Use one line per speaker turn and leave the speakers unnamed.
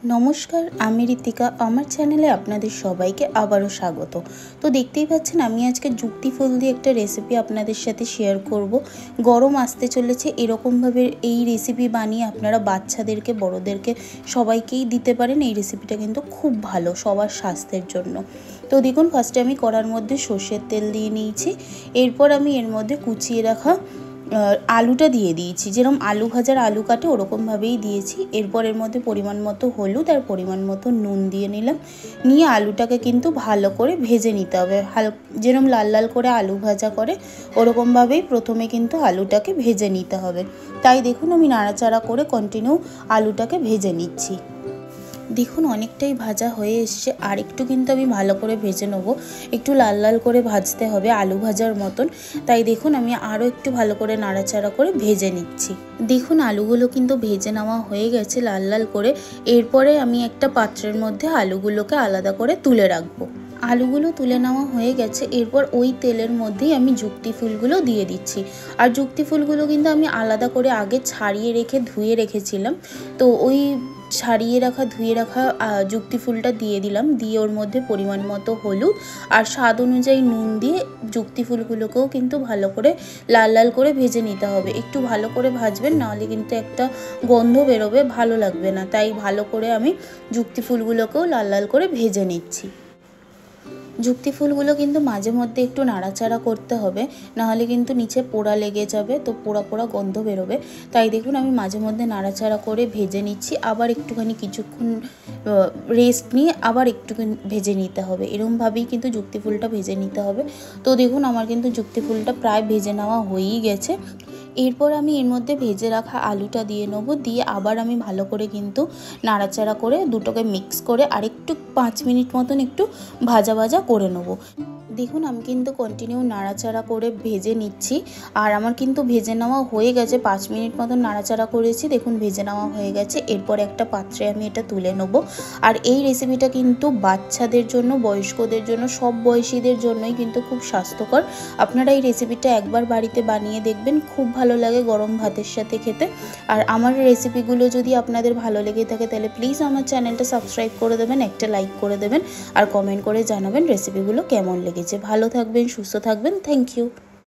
নমস্কার, আমি ঋতিকা। আমার চ্যানেলে আপনাদের সবাইকে আবারও স্বাগত। তো দেখতেই পাচ্ছেন আমি আজকে যুক্তি ফুল দিয়ে একটা রেসিপি আপনাদের সাথে শেয়ার করব। গরম আসতে চলেছে, এরকমভাবে এই রেসিপি বানিয়ে আপনারা বাচ্চাদেরকে, বড়োদেরকে সবাইকেই দিতে পারেন। এই রেসিপিটা কিন্তু খুব ভালো সবার স্বাস্থ্যের জন্য। তো দেখুন, ফার্স্টে আমি কড়ার মধ্যে সর্ষের তেল দিয়ে নিয়েছি। এরপর আমি এর মধ্যে কুচিয়ে রাখা আলুটা দিয়ে দিয়েছি। যেরকম আলু ভাজার আলু কাটে ওরকমভাবেই দিয়েছি। এরপর এর মধ্যে পরিমাণ মতো হলুদ আর পরিমাণ মতো নুন দিয়ে নিলাম। নিয়ে আলুটাকে কিন্তু ভালো করে ভেজে নিতে হবে। যেরকম লাল লাল করে আলু ভাজা করে ওরকমভাবেই প্রথমে কিন্তু আলুটাকে ভেজে নিতে হবে। তাই দেখুন আমি নাড়াচাড়া করে কন্টিনিউ আলুটাকে ভেজে নিচ্ছি। দেখুন অনেকটাই ভাজা হয়ে এসছে, আর একটু কিন্তু আমি ভালো করে ভেজে নেব। একটু লাল লাল করে ভাজতে হবে আলু ভাজার মতন। তাই দেখুন আমি আরও একটু ভালো করে নাড়াচাড়া করে ভেজে নিচ্ছি। দেখুন আলুগুলো কিন্তু ভেজে নেওয়া হয়ে গেছে লাল লাল করে। এরপরে আমি একটা পাত্রের মধ্যে আলুগুলোকে আলাদা করে তুলে রাখবো। আলুগুলো তুলে নেওয়া হয়ে গেছে। এরপর ওই তেলের মধ্যেই আমি যুক্তি ফুলগুলো দিয়ে দিচ্ছি। আর যুক্তি ফুলগুলো কিন্তু আমি আলাদা করে আগে ছাড়িয়ে রেখে ধুয়ে রেখেছিলাম। তো ওই ধুয়ে রাখা যুক্তি ফুলটা দিয়ে দিলাম। দিয়ে ওর মধ্যে পরিমাণ মতো হলুদ আর স্বাদ অনুযায়ী নুন দিয়ে যুক্তি ফুলগুলোকেও কিন্তু ভালো করে লাল লাল করে ভেজে নিতে হবে। একটু ভালো করে ভাজবেন, নাহলে কিন্তু একটা গন্ধ বেরোবে, ভালো লাগবে না। তাই ভালো করে আমি যুক্তি ফুলগুলোকেও লাল লাল করে ভেজে নিচ্ছি। যুক্তি ফুলগুলো কিন্তু মাঝে মধ্যে একটু নাড়াচাড়া করতে হবে, নাহলে কিন্তু নিচে পোড়া লেগে যাবে, তো পোড়া পোড়া গন্ধ বেরোবে। তাই দেখুন আমি মাঝে মধ্যে নাড়াচাড়া করে ভেজে নিচ্ছি। আবার একটুখানি কিছুক্ষণ রেস্ট নিয়ে আবার একটুখানি ভেজে নিতে হবে। এরকমভাবেই কিন্তু যুক্তি ফুলটা ভেজে নিতে হবে। তো দেখুন আমার কিন্তু যুক্তি ফুলটা প্রায় ভেজে নেওয়া হয়েই গেছে। এরপর আমি এর মধ্যে ভেজে রাখা আলুটা দিয়ে নেব। দিয়ে আবার আমি ভালো করে কিন্তু নাড়াচাড়া করে দুটোকে মিক্স করে আরেকটু 5 মিনিট মতন একটু ভাজা ভাজা করে নেব। দেখুন আমি কিন্তু কন্টিনিউ নাড়াচাড়া করে ভেজে নিচ্ছি। আর আমার কিন্তু ভেজে নেওয়া হয়ে গেছে, 5 মিনিট মতন নাড়াচাড়া করেছি। দেখুন ভেজে নেওয়া হয়ে গেছে। এরপর একটা পাত্রে আমি এটা তুলে নেব। আর এই রেসিপিটা কিন্তু বাচ্চাদের জন্য, বয়স্কদের জন্য, সব বয়সীদের জন্যই কিন্তু খুব স্বাস্থ্যকর। আপনারা এই রেসিপিটা একবার বাড়িতে বানিয়ে দেখবেন, খুব ভালো লাগে গরম ভাতের সাথে খেতে। আর আমার রেসিপিগুলো যদি আপনাদের ভালো লেগে থাকে তাহলে প্লিজ আমার চ্যানেলটা সাবস্ক্রাইব করে দেবেন, একটা লাইক করে দেবেন আর কমেন্ট করে জানাবেন রেসিপিগুলো কেমন লেগেছে। ভালো থাকবেন, সুস্থ থাকবেন। Thank you.